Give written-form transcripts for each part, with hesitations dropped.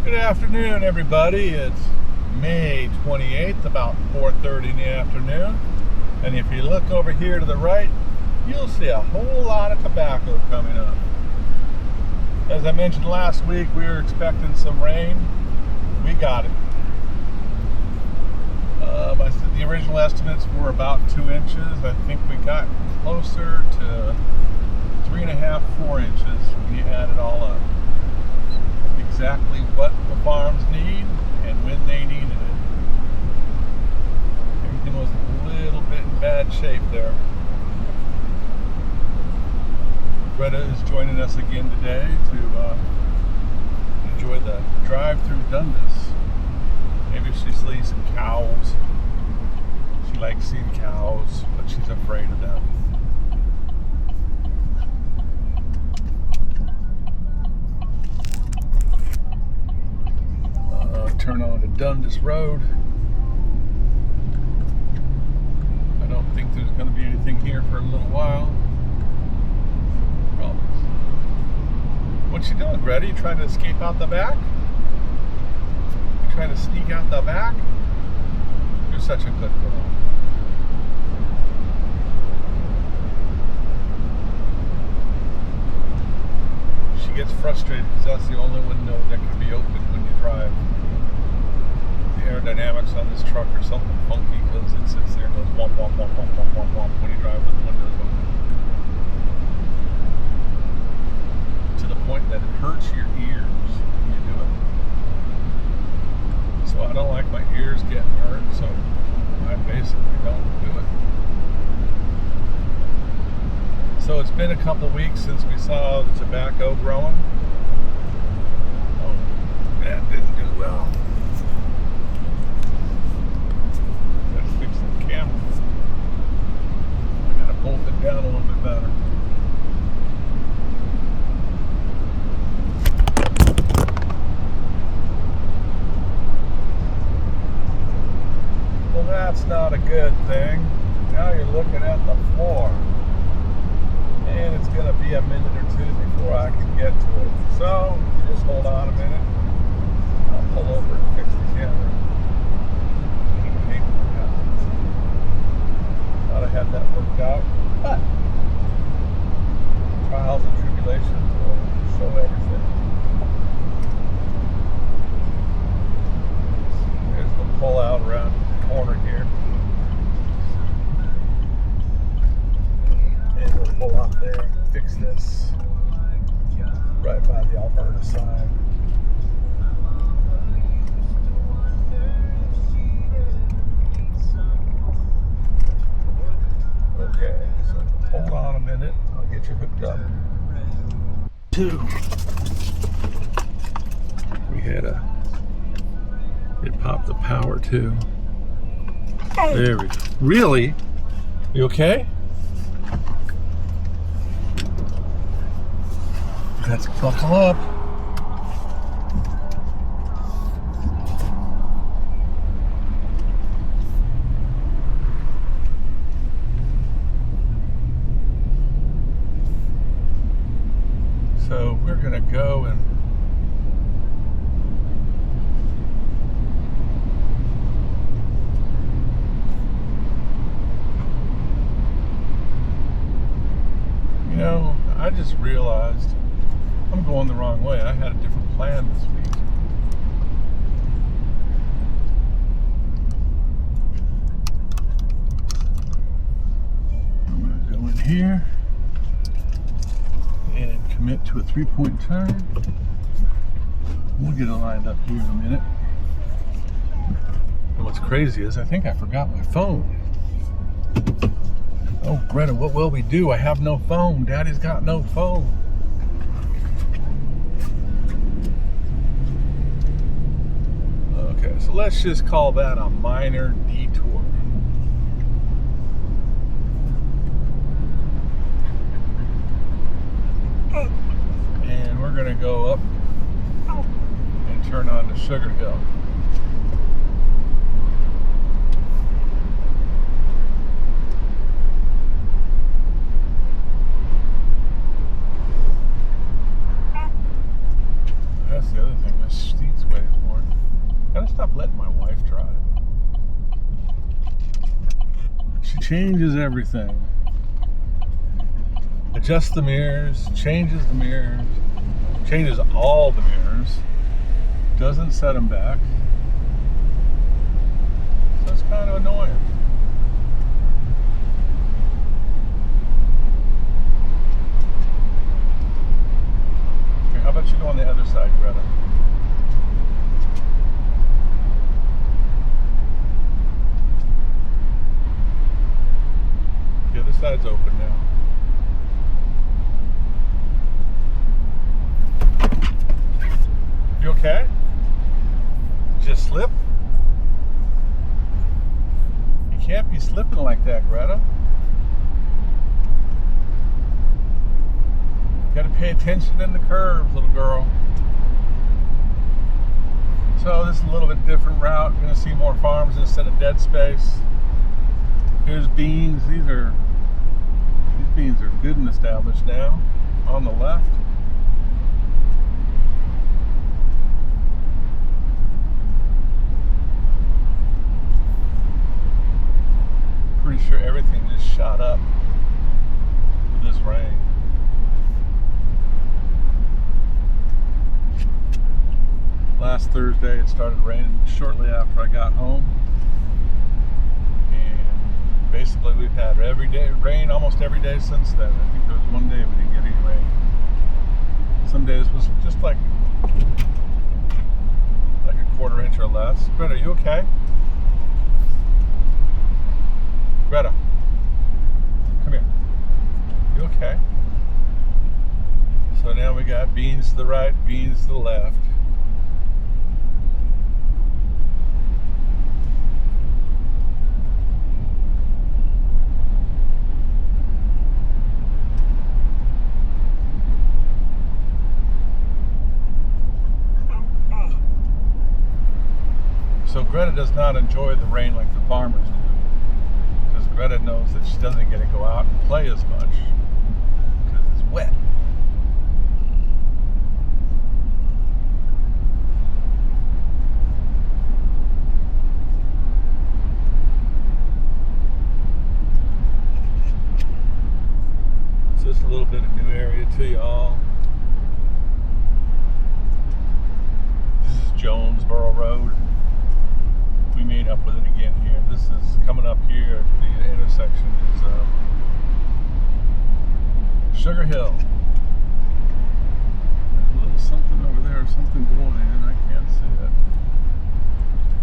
Good afternoon, everybody. It's May 28th, about 4:30 in the afternoon. And if you look over here to the right, you'll see a whole lot of tobacco coming up. As I mentioned last week, we were expecting some rain. We got it. The original estimates were about 2 inches. I think we got closer to 3.5, 4 inches when you add it all up. Exactly what the farms need and when they needed it. Everything was a little bit in bad shape there. Greta is joining us again today to enjoy the drive through Dundas. Maybe she sees some cows. She likes seeing cows, but she's afraid of them. Turn on to Dundas Road. I don't think there's going to be anything here for a little while. Probably. What you doing, Greta? You trying to escape out the back? You trying to sneak out the back? You're such a good girl. She gets frustrated because that's the only window that can be open when you drive. Aerodynamics on this truck or something funky because it sits there and goes womp womp womp womp womp womp womp when you drive with the windows open. To the point that it hurts your ears when you do it. So I don't like my ears getting hurt, so I basically don't do it. So it's been a couple weeks since we saw the tobacco growing. Oh, that didn't do well. Bolt it down a little bit better. Well, that's not a good thing. Now you're looking at the floor. And it's going to be a minute or two before I can get to it. So, just hold on a minute. I'll pull over and fix the camera. Thought I had that worked out, but trials and tribulations will show everything. There's the pull out around the corner here, and we'll pull out there and fix this right by the Alberta side. Okay, so hold on a minute. I'll get you hooked up. It popped the power too. There we go. Really? You okay? Let's buckle up. So we're going to go and I just realized I'm going the wrong way. I had a different plan this week. I'm going to go in here and commit to a 3-point turn. We'll get it lined up here in a minute. And what's crazy is I think I forgot my phone. Oh, Greta, what will we do? I have no phone. Daddy's got no phone. Okay, so let's just call that a minor detour. And we're going to go up and turn on to Sugar Hill. That's the other thing. My seat's way Let my wife drive. She changes everything. Adjusts the mirrors, changes the mirrors, changes all the mirrors, doesn't set them back. So it's kind of annoying. Okay, how about you go on the other side, Greta? The other side's open now. You okay? Just slip? You can't be slipping like that, Greta. You gotta pay attention in the curves, little girl. So this is a little bit different route. You're gonna see more farms instead of dead space. Here's beans. These beans are good and established now. On the left. Pretty sure everything just shot up with this rain. Last Thursday it started raining shortly after I got home. And basically we've had every day rain almost every day since then. I think there was one day we didn't get any rain. Some days was just like a quarter inch or less. Greta, are you okay? Greta, come here. You okay? So now we got beans to the right, beans to the left. So Greta does not enjoy the rain like the farmers do. Because Greta knows that she doesn't get to go out and play as much because it's wet. So just a little bit of new area to y'all. This is Jonesboro Road. We made up with it again here. This is coming up here at the intersection is Sugar Hill. There's a little something over there, something going in. I can't see it.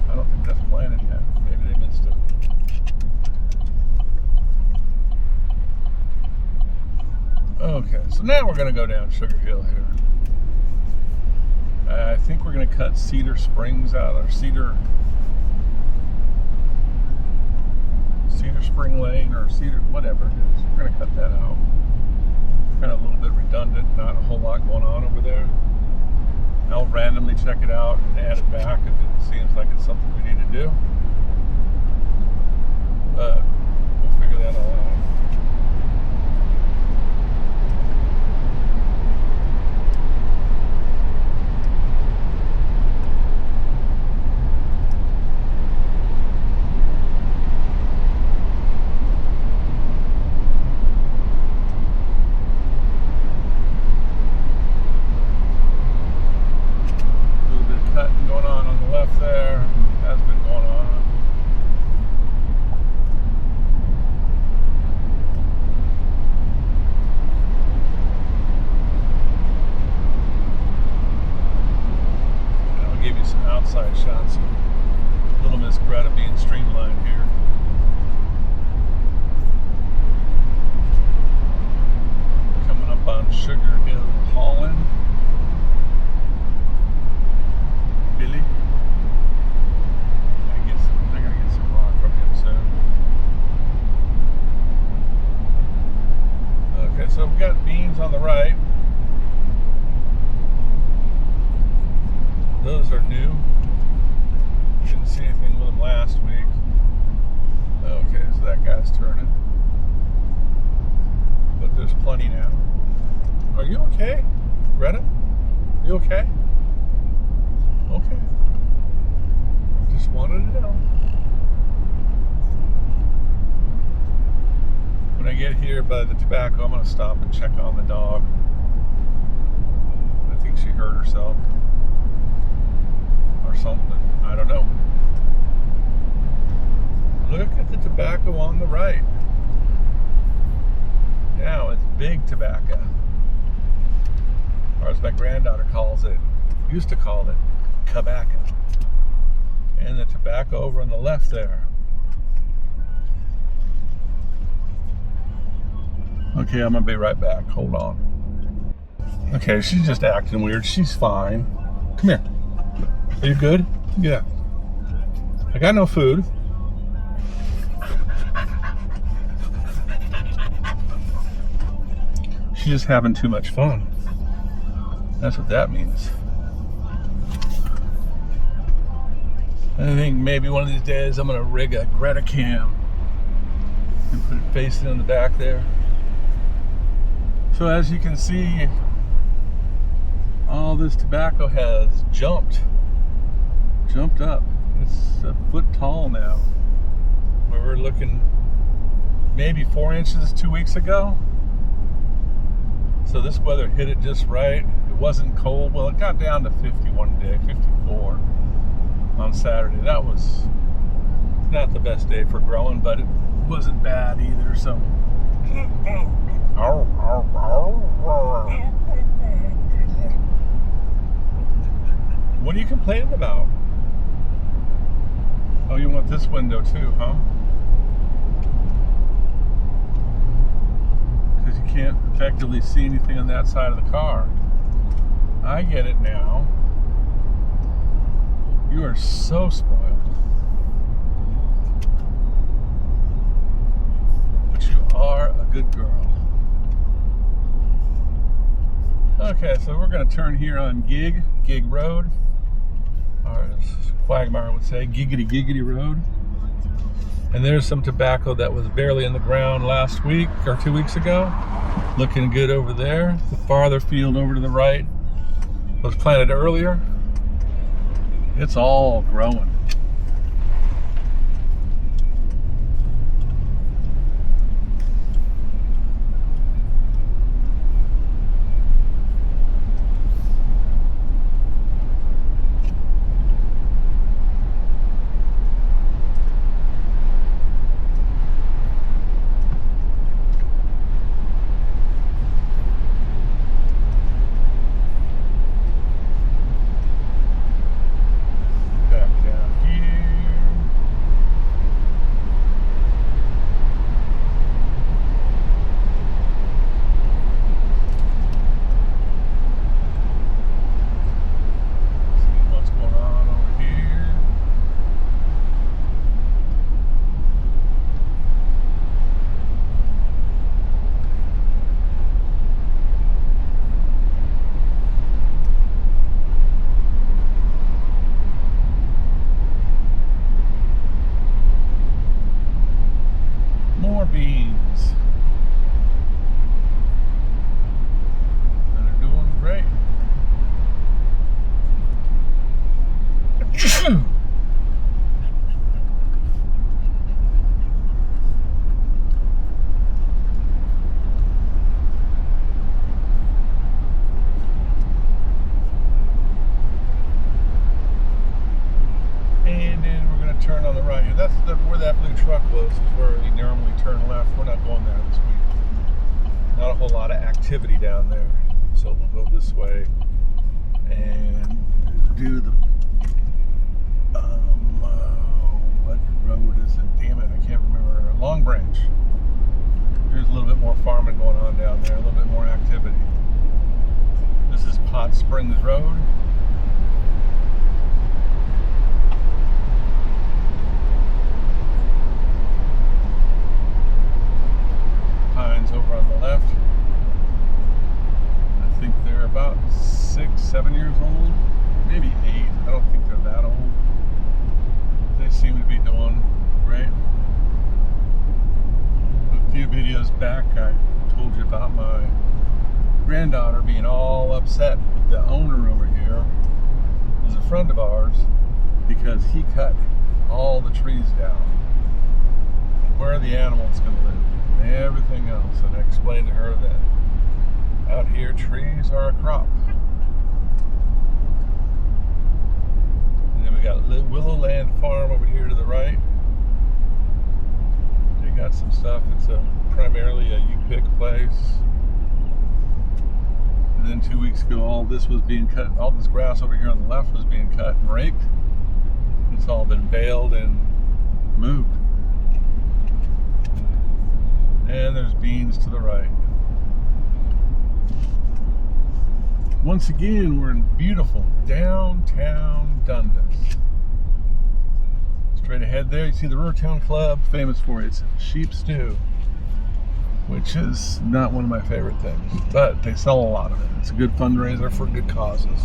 I don't think that's planted yet. Maybe they missed it. Okay, so now we're going to go down Sugar Hill here. I think we're going to cut Cedar Springs out, or Cedar Spring Lane, or Cedar, whatever it is. We're going to cut that out. Kind of a little bit redundant, not a whole lot going on over there. I'll randomly check it out and add it back if it seems like it's something we need to do. But we'll figure that all out. Outside shots of Little Miss Greta being streamlined here. Coming up on Sugar Hill Holland. Billy. I gotta get some rock from him soon. Okay, so we've got beans on the right. Those are new. Didn't see anything with them last week. Okay, so that guy's turning. But there's plenty now. Are you okay, Greta? You okay? Okay. Just wanted to know. When I get here by the tobacco, I'm going to stop and check on the dog. I think she hurt herself or something. I don't know. Look at the tobacco on the right. Now it's big tobacco. Or as my granddaughter calls it, used to call it, tobacco. And the tobacco over on the left there. Okay, I'm gonna be right back. Hold on. Okay, she's just acting weird. She's fine. Come here. Are you good? Yeah. I got no food. She's just having too much fun. That's what that means. I think maybe one of these days I'm gonna rig a Greta cam and put it facing in the back there. So as you can see, all this tobacco has jumped up. It's a foot tall now. We were looking maybe 4 inches 2 weeks ago. So this weather hit it just right. It wasn't cold. Well, it got down to 50 one day, 54 on Saturday. That was not the best day for growing, but it wasn't bad either. So what are you complaining about? Oh, you want this window too, huh? Because you can't effectively see anything on that side of the car. I get it now. You are so spoiled. But you are a good girl. Okay, so we're going to turn here on Gig Road. Or as Quagmire would say, Giggity Road. And there's some tobacco that was barely in the ground last week or 2 weeks ago. Looking good over there. The farther field over to the right was planted earlier. It's all growing. Beans that are doing great. And then we're going to turn on the right. That's where that blue truck was, is where we normally turn left. We're not going there this week. Not a whole lot of activity down there. So we'll go this way and do the what road is it? Damn it, I can't remember. Long Branch. There's a little bit more farming going on down there, a little bit more activity. This is Pot Springs Road. Pines over on the left. I think they're about 6, 7 years old, maybe 8. I don't think they're that old. They seem to be doing great. A few videos back, I told you about my granddaughter being all upset with the owner over here. He's a friend of ours. because he cut all the trees down. Where are the animals going to live? And everything else. And I explained to her that out here, trees are a crop. And then we got Willow Land Farm over here to the right. They got some stuff. It's primarily a U-pick place. And then 2 weeks ago, all this was being cut. All this grass over here on the left was being cut and raked. It's all been baled and moved. And there's beans to the right. Once again, we're in beautiful downtown Dundas. Straight ahead there, you see the Rivertown Club, famous for its sheep stew, which is not one of my favorite things, but they sell a lot of it. It's a good fundraiser for good causes.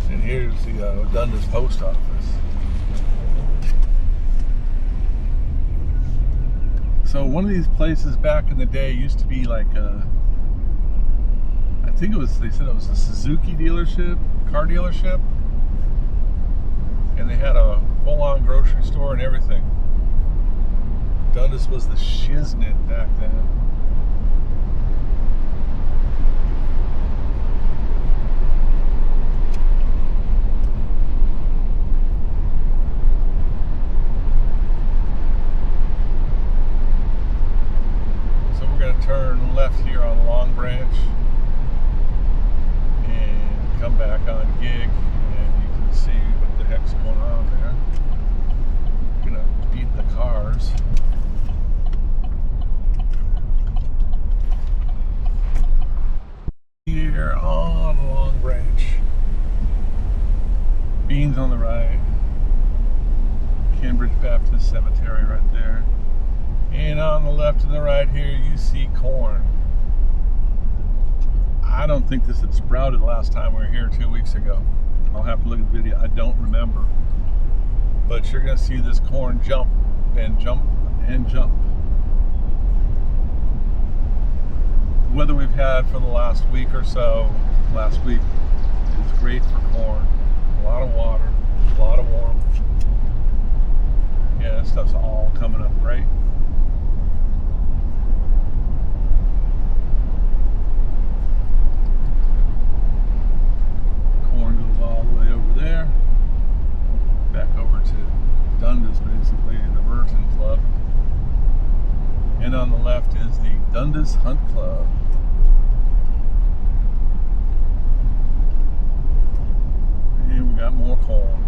And here's the Dundas post office. So one of these places back in the day used to be like I think it was, they said it was a Suzuki dealership, car dealership. And they had a full-on grocery store and everything. Dundas was the shiznit back then. So we're going to turn left here on Long Branch and come back on Gig, and you can see what the heck's going on there. We're going to beat the cars. Here on Long Branch. Beans on the right. Cambridge Baptist Cemetery right there. And on the left and the right here, you see corn. I don't think this had sprouted last time we were here 2 weeks ago. I'll have to look at the video. I don't remember. But you're going to see this corn jump and jump and jump. Weather we've had for the last week or so, last week, is great for corn. A lot of water, a lot of warmth. Yeah, this stuff's all coming up great. Corn goes all the way over there, back over to Dundas, basically, the Rivertown Club. And on the left is the Dundas Hunt Club. And we got more corn.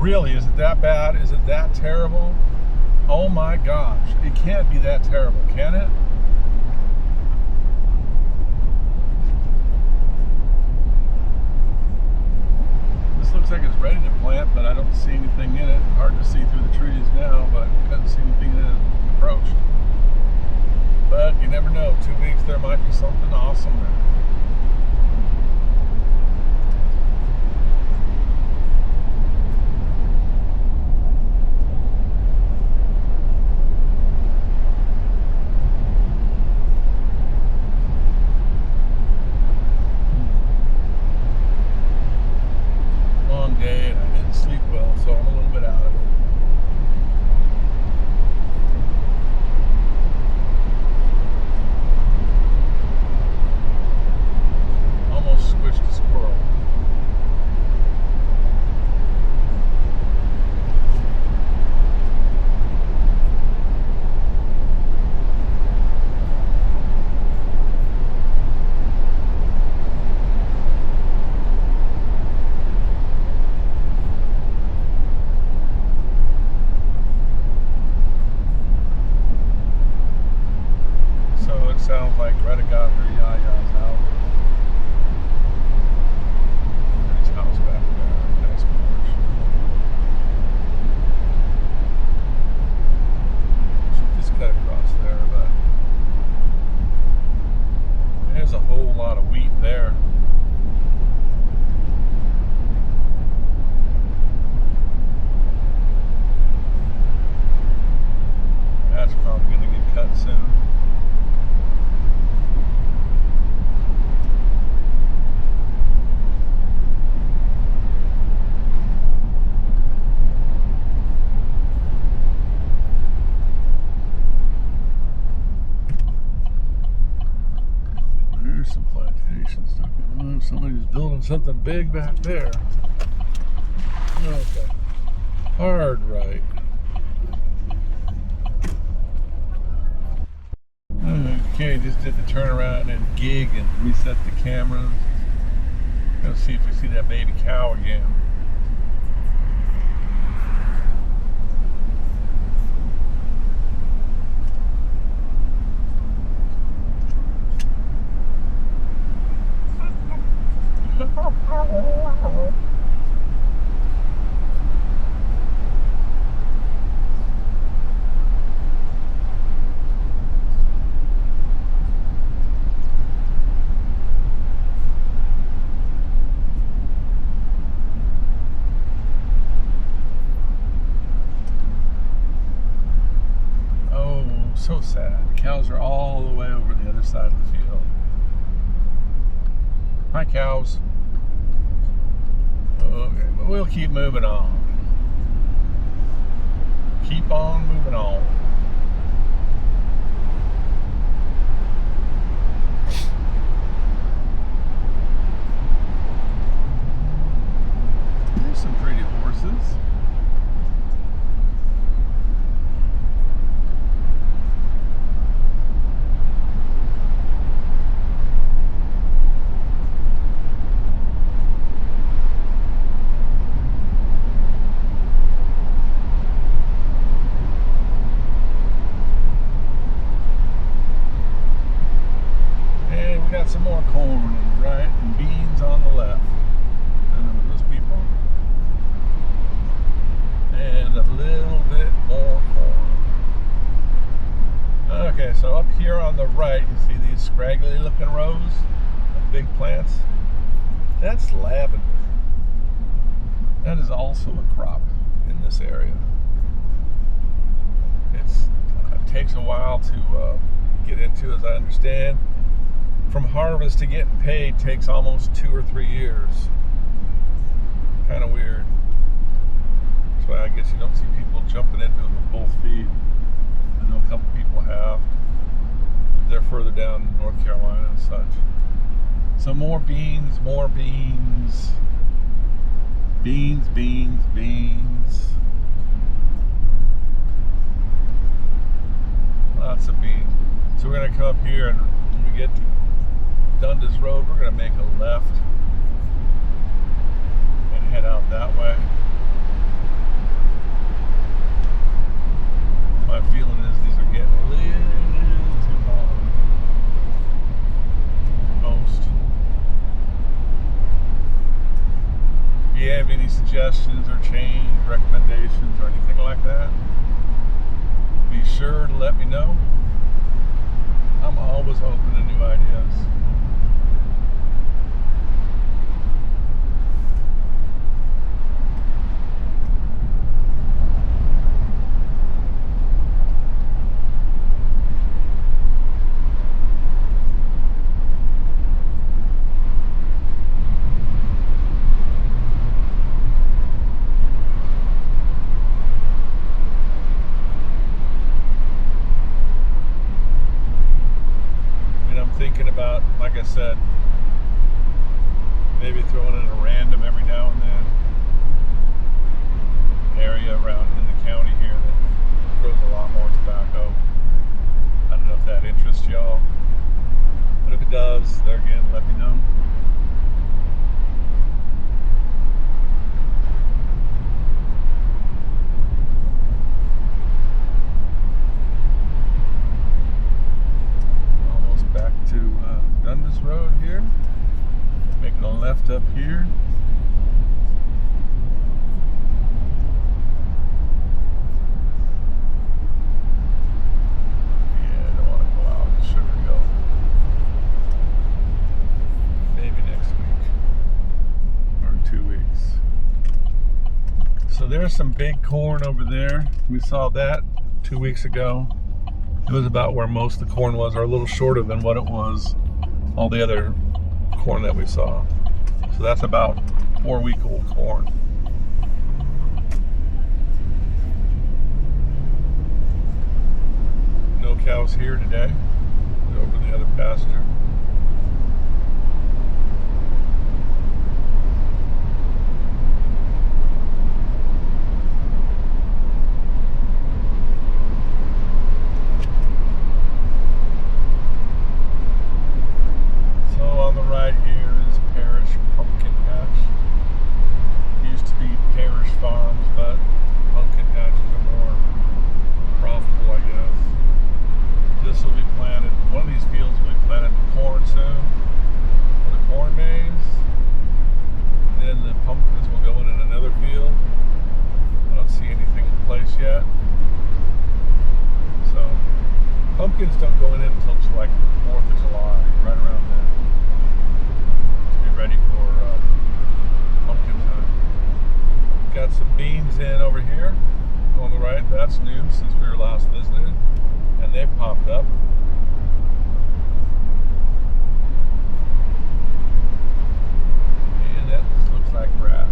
Really, is it that bad? Is it that terrible? Oh my gosh, it can't be that terrible, can it? This looks like it's ready to plant, but I don't see anything in it. Hard to see through the trees now, but it doesn't see anything in it approached. But you never know, 2 weeks there might be something awesome there. Day and I didn't sleep well, so I'm a little bit out of it. Almost squished a squirrel. Sounds like Greta got her yayas out. There's how Somebody's building something big back there. Okay. Hard right. Okay, just did the turnaround and gig and reset the camera. Gonna see if we see that baby cow again. So sad. The cows are all the way over the other side of the field. Hi, cows. Okay, but we'll keep moving on. Keep on moving on. There's some pretty horses. Got some more corn on the right and beans on the left. And those people. And a little bit more corn. Okay, so up here on the right, you see these scraggly looking rows of big plants? That's lavender. That is also a crop in this area. It takes a while to get into, as I understand. From harvest to getting paid takes almost 2 or 3 years. Kind of weird. That's why I guess you don't see people jumping into them both feet. I know a couple people have. They're further down in North Carolina and such. So more beans, more beans. Beans, beans, beans. Lots of beans. So we're going to come up here and when we get to Dundas Road, we're going to make a left and head out that way. My feeling is these are getting a little too long. Most. If you have any suggestions or change recommendations or anything like that, be sure to let me know. I'm always open to new ideas. Thinking about, like I said, maybe throwing in a random every now and then area around in the county here that grows a lot more tobacco. I don't know if that interests y'all, but if it does, there again, let me know. To Dundas Road here, making a left up here. Yeah, I don't want to go out in Sugar Hill. Maybe next week or in 2 weeks. So there's some big corn over there. We saw that 2 weeks ago. It was about where most of the corn was, or a little shorter than what it was all the other corn that we saw. So that's about 4-week-old corn. No cows here today. They're over the other pasture. planted, one of these fields will be planted corn soon, for the corn maze. Then the pumpkins will go in another field. I don't see anything in place yet. So, pumpkins don't go in until like 4th of July, right around then, to be ready for pumpkin time. Got some beans in over here on the right. That's new since we were last visited, and they've popped up. And that looks like grass.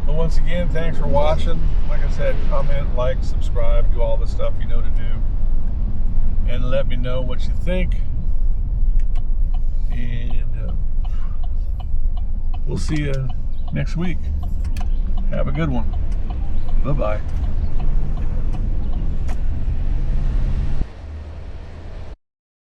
Once again, thanks for watching. Like I said, comment, like, subscribe, do all the stuff you know to do. And let me know what you think. And we'll see you next week. Have a good one. Bye-bye.